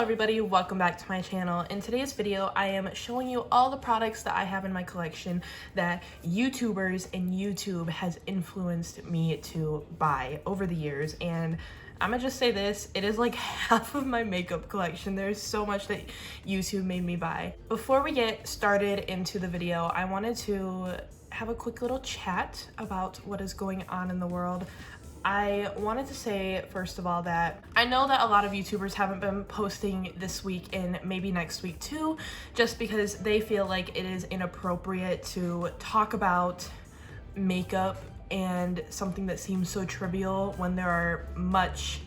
everybody, welcome back to my channel. In today's video, I am showing you all the products that I have in my collection that YouTubers and YouTube has influenced me to buy over the years. And I'm gonna just say this, it is like half of my makeup collection. There's so much that YouTube made me buy. Before we get started into the video, I wanted to have a quick little chat about what is going on in the world. I wanted to say, first of all, that I know that a lot of YouTubers haven't been posting this week and maybe next week too, just because they feel like it is inappropriate to talk about makeup and something that seems so trivial when there are much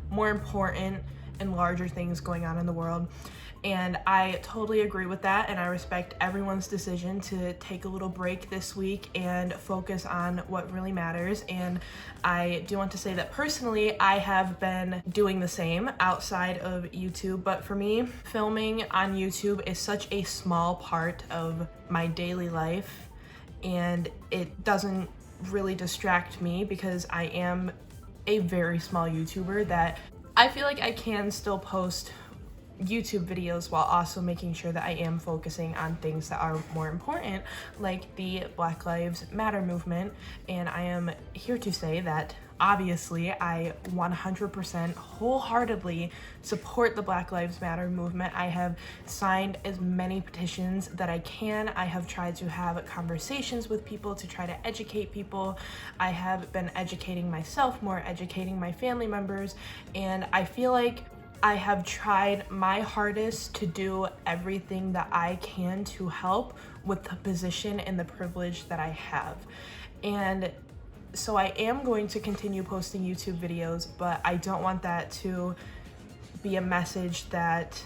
more important and larger things going on in the world. And I totally agree with that, and I respect everyone's decision to take a little break this week and focus on what really matters. And I do want to say that personally, I have been doing the same outside of YouTube, but for me, filming on YouTube is such a small part of my daily life, and it doesn't really distract me because I am a very small YouTuber that I feel like I can still post YouTube videos while also making sure that I am focusing on things that are more important, like the Black Lives Matter movement. And I am here to say that obviously I 100% wholeheartedly support the Black Lives Matter movement. I have signed as many petitions that I can. I have tried to have conversations with people to try to educate people. I have been educating myself more, educating my family members, and I feel like I have tried my hardest to do everything that I can to help with the position and the privilege that I have. And so I am going to continue posting YouTube videos, but I don't want that to be a message that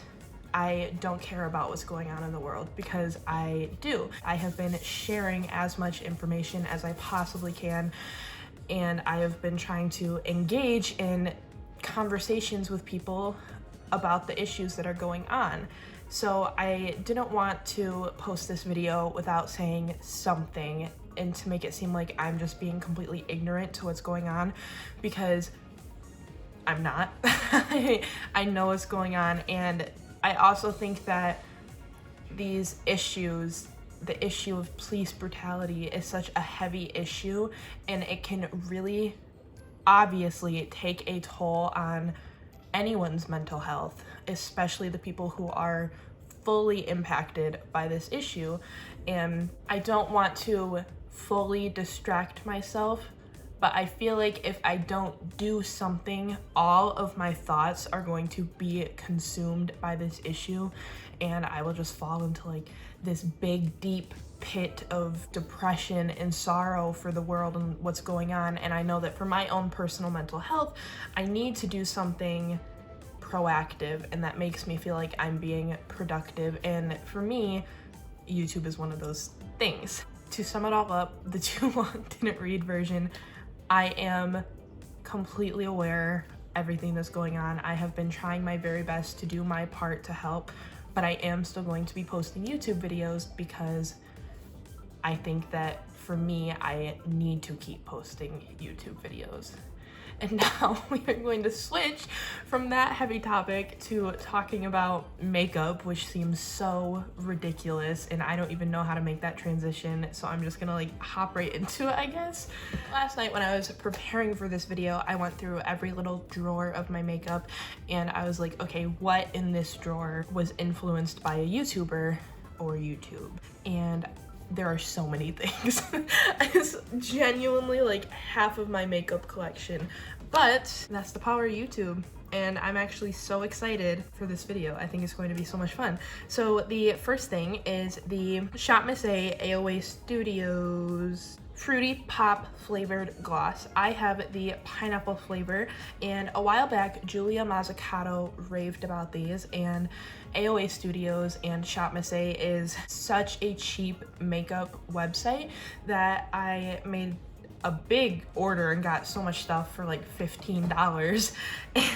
I don't care about what's going on in the world, because I do. I have been sharing as much information as I possibly can, and I have been trying to engage in conversations with people about the issues that are going on. So I didn't want to post this video without saying something and to make it seem like I'm just being completely ignorant to what's going on, because I'm not. I know what's going on, and I also think that these issues, the issue of police brutality, is such a heavy issue, and it can really obviously take a toll on anyone's mental health, especially the people who are fully impacted by this issue. And I don't want to fully distract myself, but I feel like if I don't do something, all of my thoughts are going to be consumed by this issue, and I will just fall into like this big deep pit of depression and sorrow for the world and what's going on. And I know that for my own personal mental health, I need to do something proactive, and that makes me feel like I'm being productive. And for me, YouTube is one of those things. To sum it all up, the too long didn't read version, I am completely aware of everything that's going on. I have been trying my very best to do my part to help, but I am still going to be posting YouTube videos because I think that for me, I need to keep posting YouTube videos. And now we are going to switch from that heavy topic to talking about makeup, which seems so ridiculous, and I don't even know how to make that transition, so I'm just gonna like hop right into it, I guess. Last night when I was preparing for this video, I went through every little drawer of my makeup, and I was like, okay, what in this drawer was influenced by a YouTuber or YouTube? And there are so many things. It's genuinely like half of my makeup collection, but that's the power of YouTube. And I'm actually so excited for this video. I think it's going to be so much fun. So the first thing is the Shop Miss A AOA Studios Fruity Pop flavored gloss. I have the pineapple flavor, and a while back Julia Mazzucato raved about these, and AOA Studios and Shop Miss A is such a cheap makeup website that I made a big order and got so much stuff for like $15,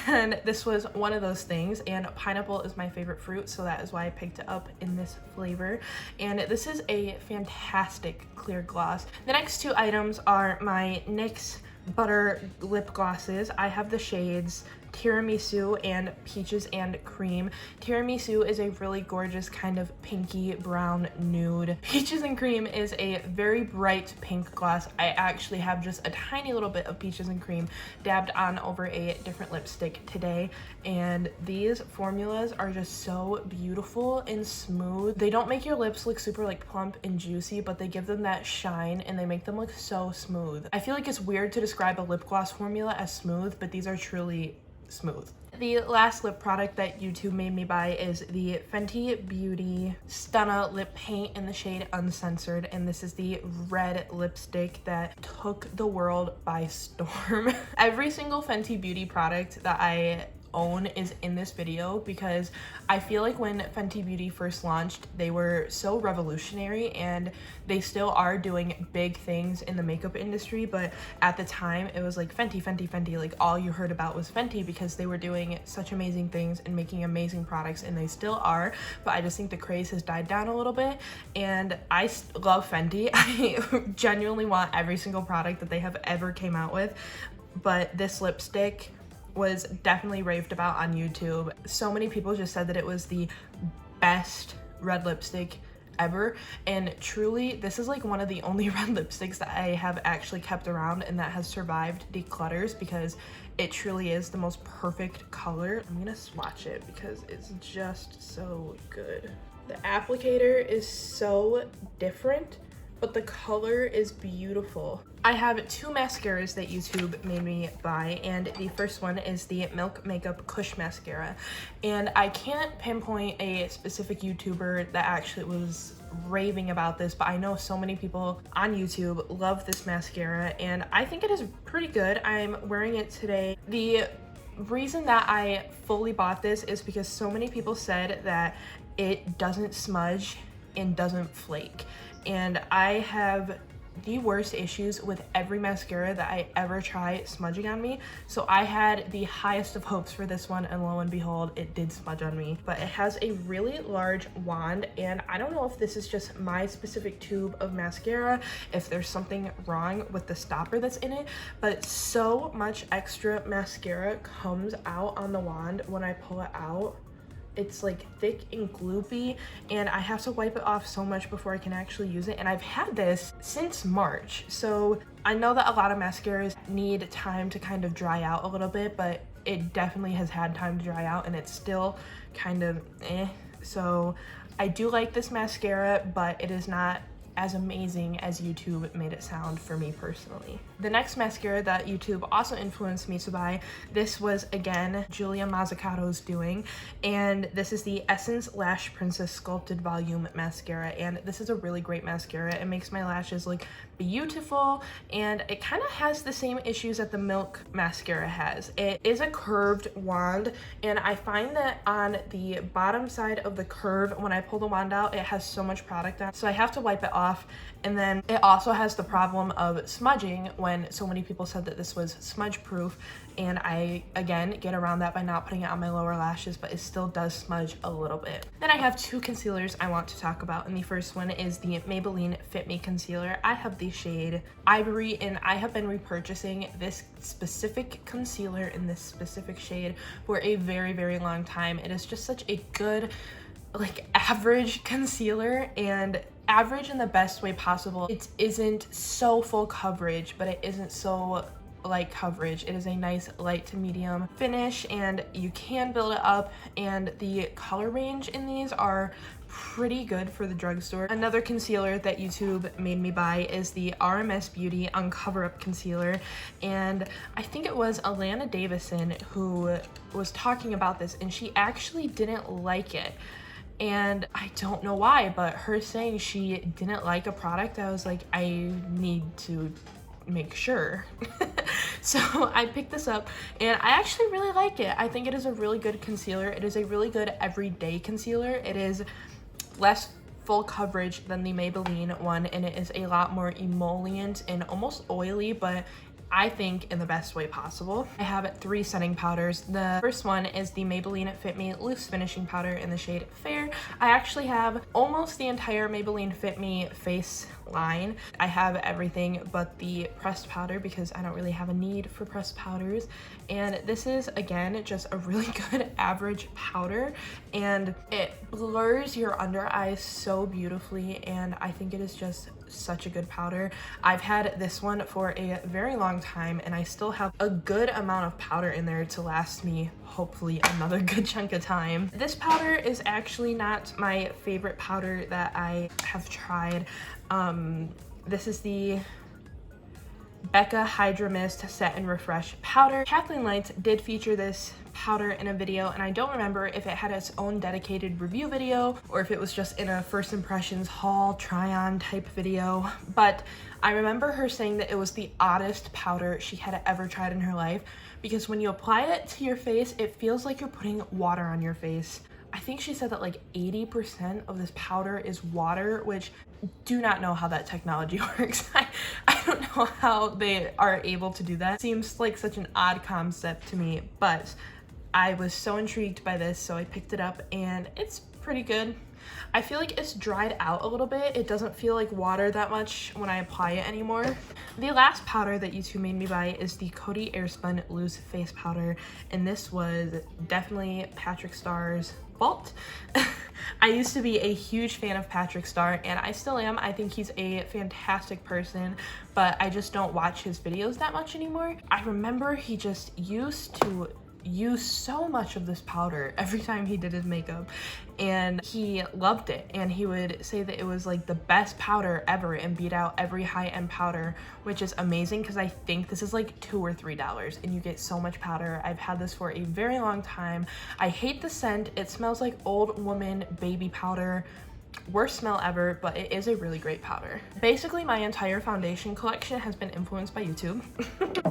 and this was one of those things. And pineapple is my favorite fruit, so that is why I picked it up in this flavor, and this is a fantastic clear gloss. The next two items are my NYX Butter lip glosses. I have the shades Tiramisu and Peaches and Cream. Tiramisu is a really gorgeous kind of pinky brown nude. Peaches and Cream is a very bright pink gloss. I actually have just a tiny little bit of Peaches and Cream dabbed on over a different lipstick today, and these formulas are just so beautiful and smooth. They don't make your lips look super like plump and juicy, but they give them that shine and they make them look so smooth. I feel like it's weird to describe a lip gloss formula as smooth, but these are truly smooth. The last lip product that YouTube made me buy is the Fenty Beauty Stunna Lip Paint in the shade Uncensored, and this is the red lipstick that took the world by storm. Every single Fenty Beauty product that I own is in this video because I feel like when Fenty Beauty first launched, they were so revolutionary, and they still are doing big things in the makeup industry, but at the time it was like Fenty, Fenty, Fenty. Like all you heard about was Fenty because they were doing such amazing things and making amazing products, and they still are, but I just think the craze has died down a little bit, and I love Fenty. I genuinely want every single product that they have ever came out with, but this lipstick was definitely raved about on YouTube. So many people just said that it was the best red lipstick ever, and truly this is like one of the only red lipsticks that I have actually kept around and that has survived declutters because it truly is the most perfect color. I'm gonna swatch it because it's just so good. The applicator is so different, but the color is beautiful. I have two mascaras that YouTube made me buy, and the first one is the Milk Makeup Kush Mascara. And I can't pinpoint a specific YouTuber that actually was raving about this, but I know so many people on YouTube love this mascara, and I think it is pretty good. I'm wearing it today. The reason that I fully bought this is because so many people said that it doesn't smudge and doesn't flake. And I have the worst issues with every mascara that I ever try smudging on me. So I had the highest of hopes for this one, and lo and behold, it did smudge on me. But it has a really large wand, and I don't know if this is just my specific tube of mascara, if there's something wrong with the stopper that's in it, but so much extra mascara comes out on the wand when I pull it out. It's like thick and gloopy, and I have to wipe it off so much before I can actually use it. And I've had this since March, so I know that a lot of mascaras need time to kind of dry out a little bit, but it definitely has had time to dry out and it's still kind of So I do like this mascara, but it is not as amazing as YouTube made it sound for me personally. The next mascara that YouTube also influenced me to buy, this was again Julia Mazzucato's doing, and this is the Essence Lash Princess Sculpted Volume Mascara, and this is a really great mascara. It makes my lashes look beautiful, and it kind of has the same issues that the Milk mascara has. It is a curved wand, and I find that on the bottom side of the curve, when I pull the wand out, it has so much product on, so I have to wipe it off. And then it also has the problem of smudging, when so many people said that this was smudge proof, and I again get around that by not putting it on my lower lashes, but it still does smudge a little bit. Then I have two concealers I want to talk about, and the first one is the Maybelline Fit Me concealer. I have the shade Ivory, and I have been repurchasing this specific concealer in this specific shade for a very, very long time. It is just such a good, like, average concealer, and average in the best way possible. It isn't so full coverage, but it isn't so light coverage. It is a nice light to medium finish, and you can build it up, and the color range in these are pretty good for the drugstore. Another concealer that YouTube made me buy is the RMS Beauty Uncover Up Concealer, and I think it was Alana Davison who was talking about this, and she actually didn't like it. And I don't know why, but her saying she didn't like a product, I was like, I need to make sure. So I picked this up, and I actually really like it. I think it is a really good concealer. It is a really good everyday concealer. It is less full coverage than the Maybelline one, and it is a lot more emollient and almost oily, but I think in the best way possible. I have three setting powders. The first one is the Maybelline Fit Me Loose Finishing Powder in the shade Fair. I actually have almost the entire Maybelline Fit Me face line. I have everything but the pressed powder because I don't really have a need for pressed powders. And this is, again, just a really good average powder, and it blurs your under eyes so beautifully, and I think it is just such a good powder. I've had this one for a very long time, and I still have a good amount of powder in there to last me hopefully another good chunk of time. This powder is actually not my favorite powder that I have tried. This is the Becca Hydra Mist Set and Refresh powder. Kathleen Lights did feature this powder in a video, and I don't remember if it had its own dedicated review video or if it was just in a first impressions haul try on type video, but I remember her saying that it was the oddest powder she had ever tried in her life, because when you apply it to your face, it feels like you're putting water on your face. I think she said that like 80% of this powder is water, which do not know how that technology works. I don't know how they are able to do that. Seems like such an odd concept to me, but I was so intrigued by this, so I picked it up and it's pretty good. I feel like it's dried out a little bit. It doesn't feel like water that much when I apply it anymore. The last powder that YouTube made me buy is the Coty Airspun Loose Face Powder, and this was definitely Patrick Starr's fault. I used to be a huge fan of Patrick Starr, and I still am. I think he's a fantastic person, but I just don't watch his videos that much anymore. I remember he just used to use so much of this powder every time he did his makeup, and he loved it, and he would say that it was like the best powder ever and beat out every high-end powder, which is amazing because I think this is like $2 or $3 and you get so much powder. I've had this for a very long time. I hate the scent. It smells like old woman baby powder. Worst smell ever, but it is a really great powder. Basically, my entire foundation collection has been influenced by YouTube.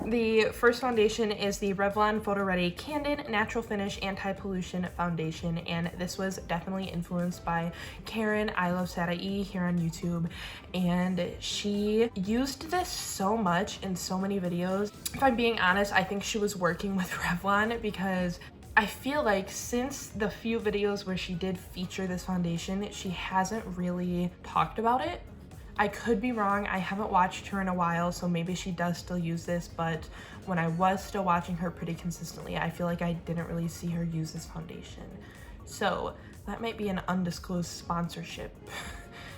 The first foundation is the Revlon Photo Ready Candid Natural Finish Anti-Pollution Foundation, and this was definitely influenced by Karen I Love Sadie here on YouTube, and she used this so much in so many videos. If I'm being honest, I think she was working with Revlon, because I feel like since the few videos where she did feature this foundation, she hasn't really talked about it. I could be wrong. I haven't watched her in a while, so maybe she does still use this, but when I was still watching her pretty consistently, I feel like I didn't really see her use this foundation. So that might be an undisclosed sponsorship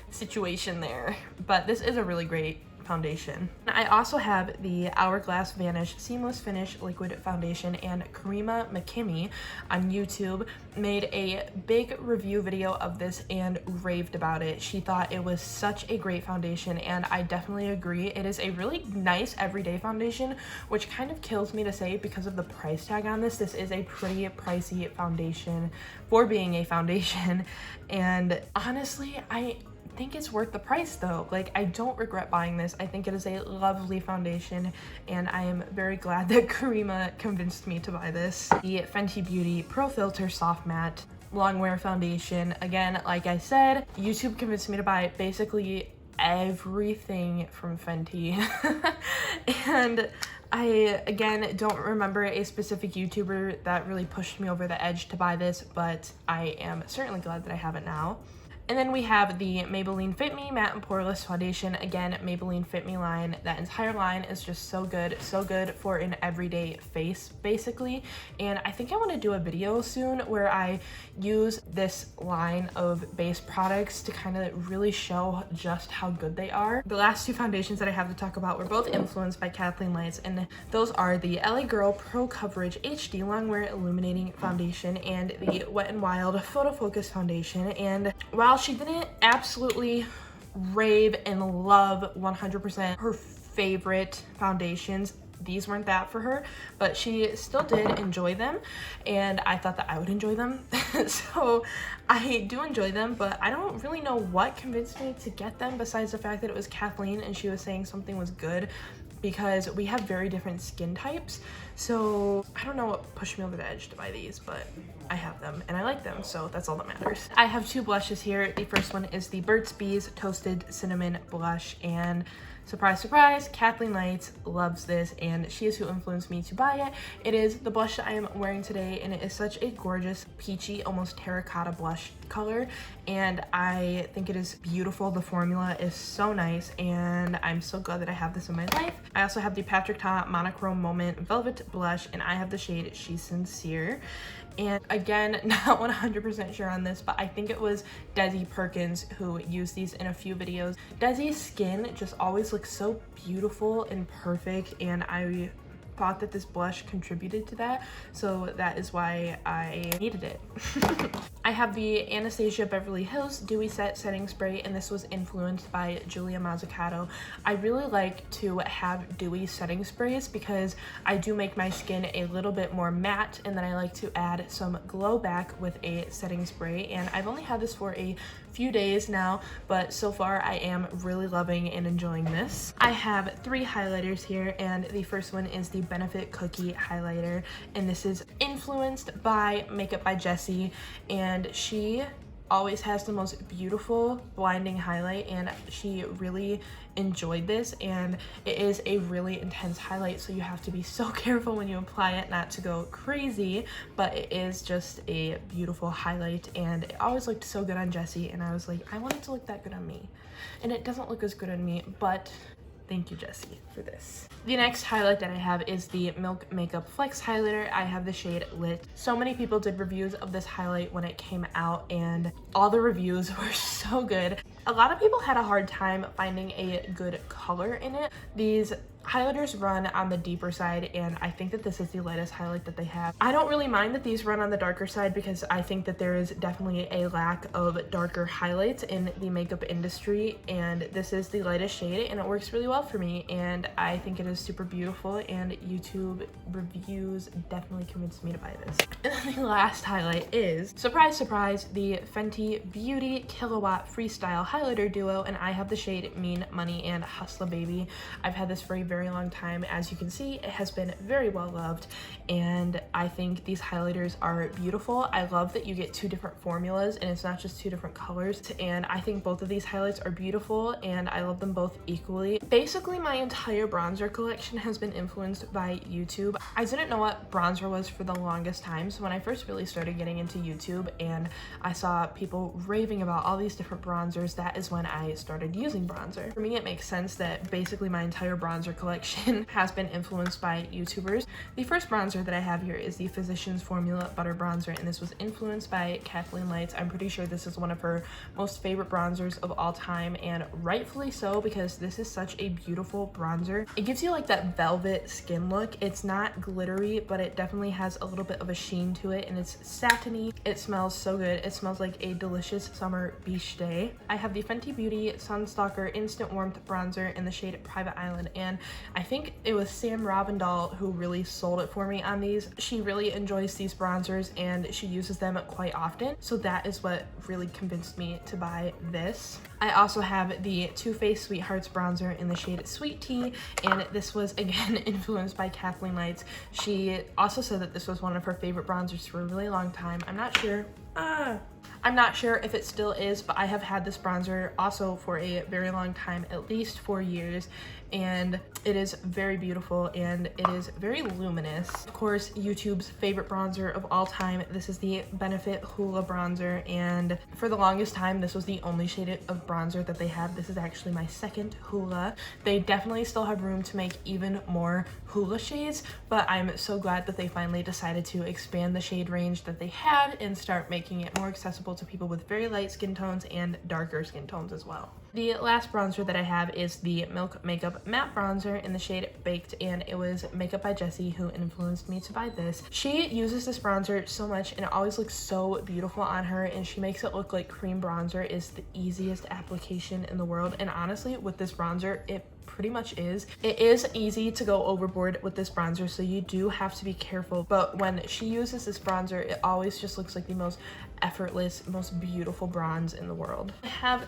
situation there, but this is a really great foundation. I also have the Hourglass Vanish Seamless Finish Liquid Foundation, and Karima McKimmy on YouTube made a big review video of this and raved about it. She thought it was such a great foundation, and I definitely agree. It is a really nice everyday foundation, which kind of kills me to say because of the price tag on this. This is a pretty pricey foundation for being a foundation, and honestly, I think it's worth the price though. Like, I don't regret buying this. I think it is a lovely foundation, and I am very glad that Karima convinced me to buy this. The Fenty Beauty Pro Filter Soft Matte Longwear Foundation. Again, like I said, YouTube convinced me to buy basically everything from Fenty. And I, again, don't remember a specific YouTuber that really pushed me over the edge to buy this, but I am certainly glad that I have it now. And then we have the Maybelline Fit Me Matte and Poreless Foundation. Again, Maybelline Fit Me line. That entire line is just so good for an everyday face, basically. And I think I want to do a video soon where I use this line of base products to kind of really show just how good they are. The last two foundations that I have to talk about were both influenced by Kathleen Lights, and those are the LA Girl Pro Coverage HD Longwear Illuminating Foundation and the Wet n Wild Photo Focus Foundation. And while she didn't absolutely rave and love 100% her favorite foundations, these weren't that for her, but she still did enjoy them, and I thought that I would enjoy them. So I do enjoy them, but I don't really know what convinced me to get them besides the fact that it was Kathleen and she was saying something was good, because we have very different skin types. So I don't know what pushed me over the edge to buy these, but I have them and I like them, so that's all that matters. I have two blushes here. The first one is the Burt's Bees Toasted Cinnamon Blush, and surprise, surprise, Kathleen Lights loves this, and she is who influenced me to buy it. It is the blush that I am wearing today, and it is such a gorgeous, peachy, almost terracotta blush color, and I think it is beautiful. The formula is so nice, and I'm so glad that I have this in my life. I also have the Patrick Ta Monochrome Moment Velvet Blush, and I have the shade She's Sincere. And again, not 100% sure on this, but I think it was Desi Perkins who used these in a few videos. Desi's skin just always looks so beautiful and perfect, and I thought that this blush contributed to that, so that is why I needed it. I have the Anastasia Beverly Hills Dewy Set Setting Spray, and this was influenced by Julia Mazzucato. I really like to have dewy setting sprays because I do make my skin a little bit more matte, and then I like to add some glow back with a setting spray, and I've only had this for a few days now, but so far I am really loving and enjoying this. I have three highlighters here, and the first one is the Benefit Cookie highlighter, and this is influenced by Makeup by Jessie, and she always has the most beautiful blinding highlight, and she really enjoyed this, and it is a really intense highlight, so you have to be so careful when you apply it not to go crazy, but it is just a beautiful highlight, and it always looked so good on Jessie, and I was like, I want it to look that good on me, and it doesn't look as good on me, but thank you, Jessie, for this. The next highlight that I have is the Milk Makeup Flex Highlighter. I have the shade Lit. So many people did reviews of this highlight when it came out, and all the reviews were so good. A lot of people had a hard time finding a good color in it. These highlighters run on the deeper side, and I think that this is the lightest highlight that they have. I don't really mind that these run on the darker side because I think that there is definitely a lack of darker highlights in the makeup industry, and this is the lightest shade, and it works really well for me, and I think it is super beautiful, and YouTube reviews definitely convinced me to buy this. And then the last highlight is, surprise, surprise, the Fenty Beauty Killawatt Freestyle Highlighter Duo, and I have the shade Mean Money and Hustla Baby. I've had this for a very long time. As you can see, it has been very well loved, and I think these highlighters are beautiful. I love that you get two different formulas, and it's not just two different colors, and I think both of these highlights are beautiful, and I love them both equally. Basically, my entire bronzer collection has been influenced by YouTube. I didn't know what bronzer was for the longest time, so when I first really started getting into YouTube and I saw people raving about all these different bronzers, that is when I started using bronzer. For me, it makes sense that basically my entire bronzer collection has been influenced by YouTubers. The first bronzer that I have here is the Physicians Formula Butter Bronzer, and this was influenced by Kathleen Lights. I'm pretty sure this is one of her most favorite bronzers of all time, and rightfully so, because this is such a beautiful bronzer. It gives you like that velvet skin look. It's not glittery, but it definitely has a little bit of a sheen to it, and it's satiny. It smells so good. It smells like a delicious summer beach day. I have the Fenty Beauty Sunstalker Instant Warmth Bronzer in the shade Private Island, and I think it was Sam Ravindal who really sold it for me on these. She really enjoys these bronzers, and she uses them quite often, so that is what really convinced me to buy this. I also have the Too Faced Sweethearts bronzer in the shade Sweet Tea, and this was again influenced by Kathleen Lights. She also said that this was one of her favorite bronzers for a really long time. I'm not sure if it still is, but I have had this bronzer also for a very long time, at least 4 years, and it is very beautiful and it is very luminous. Of course, YouTube's favorite bronzer of all time, this is the Benefit Hoola bronzer, and for the longest time this was the only shade of bronzer that they had. This is actually my second Hoola. They definitely still have room to make even more Hoola shades, but I'm so glad that they finally decided to expand the shade range that they had and start making it more accessible to people with very light skin tones and darker skin tones as well. The last bronzer that I have is the Milk Makeup Matte Bronzer in the shade Baked, and it was Makeup by Jessie who influenced me to buy this. She uses this bronzer so much, and it always looks so beautiful on her, and she makes it look like cream bronzer is the easiest application in the world, and honestly, with this bronzer, it pretty much is. It is easy to go overboard with this bronzer, so you do have to be careful, but when she uses this bronzer, it always just looks like the most effortless, most beautiful bronze in the world. I have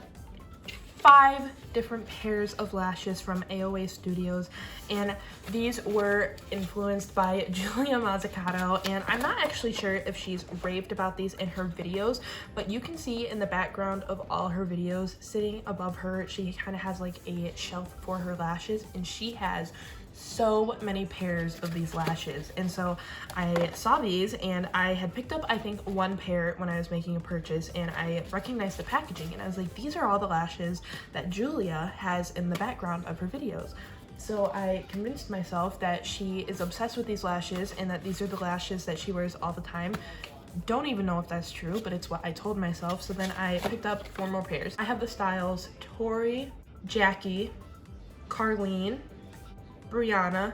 5 different pairs of lashes from AOA Studios, and these were influenced by Julia Mazzucato, and I'm not actually sure if she's raved about these in her videos, but you can see in the background of all her videos, sitting above her, she kind of has like a shelf for her lashes, and she has so many pairs of these lashes. And so I saw these, and I had picked up I think 1 pair when I was making a purchase, and I recognized the packaging, and I was like, these are all the lashes that Julia has in the background of her videos. So I convinced myself that she is obsessed with these lashes and that these are the lashes that she wears all the time. Don't even know if that's true, but it's what I told myself. So then I picked up 4 more pairs. I have the styles Tori, Jackie, Carlene, Brianna,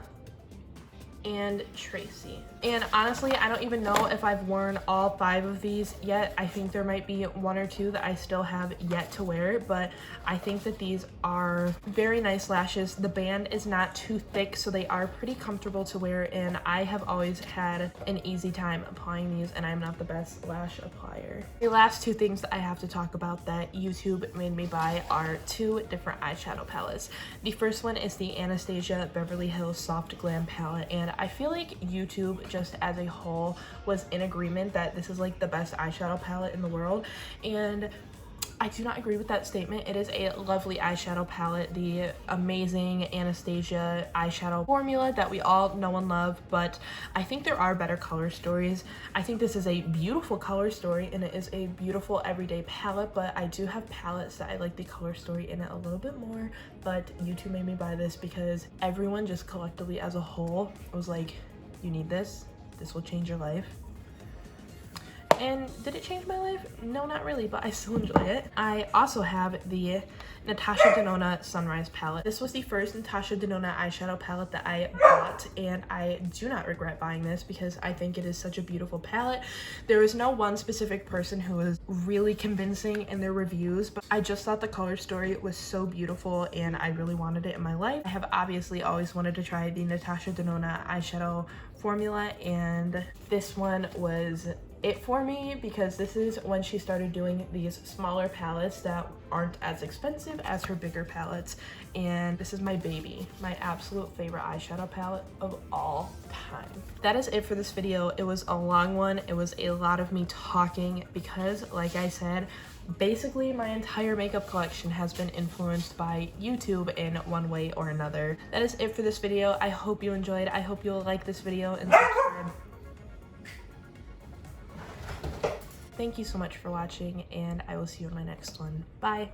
and Tracy. And honestly, I don't even know if I've worn all 5 of these yet. I think there might be 1 or 2 that I still have yet to wear, but I think that these are very nice lashes. The band is not too thick, so they are pretty comfortable to wear, and I have always had an easy time applying these, and I'm not the best lash applier. The last 2 things that I have to talk about that YouTube made me buy are 2 different eyeshadow palettes. The first one is the Anastasia Beverly Hills Soft Glam palette, and I feel like YouTube just as a whole was in agreement that this is like the best eyeshadow palette in the world, and I do not agree with that statement. It is a lovely eyeshadow palette, the amazing Anastasia eyeshadow formula that we all know and love, but I think there are better color stories. I think this is a beautiful color story, and it is a beautiful everyday palette, but I do have palettes that I like the color story in it a little bit more, but YouTube made me buy this because everyone just collectively as a whole was like, you need this. This will change your life. And did it change my life? No, not really, but I still enjoy it. I also have the Natasha Denona Sunrise palette. This was the first Natasha Denona eyeshadow palette that I bought, and I do not regret buying this because I think it is such a beautiful palette. There was no one specific person who was really convincing in their reviews, but I just thought the color story was so beautiful and I really wanted it in my life. I have obviously always wanted to try the Natasha Denona eyeshadow formula, and this one was it for me because this is when she started doing these smaller palettes that aren't as expensive as her bigger palettes, and this is my baby, my absolute favorite eyeshadow palette of all time. That is it for this video. It was a long one. It was a lot of me talking because, like I said, basically my entire makeup collection has been influenced by YouTube in one way or another. That is it for this video. I hope you enjoyed. I hope you'll like this video and subscribe. Thank you so much for watching, and I will see you in my next one. Bye.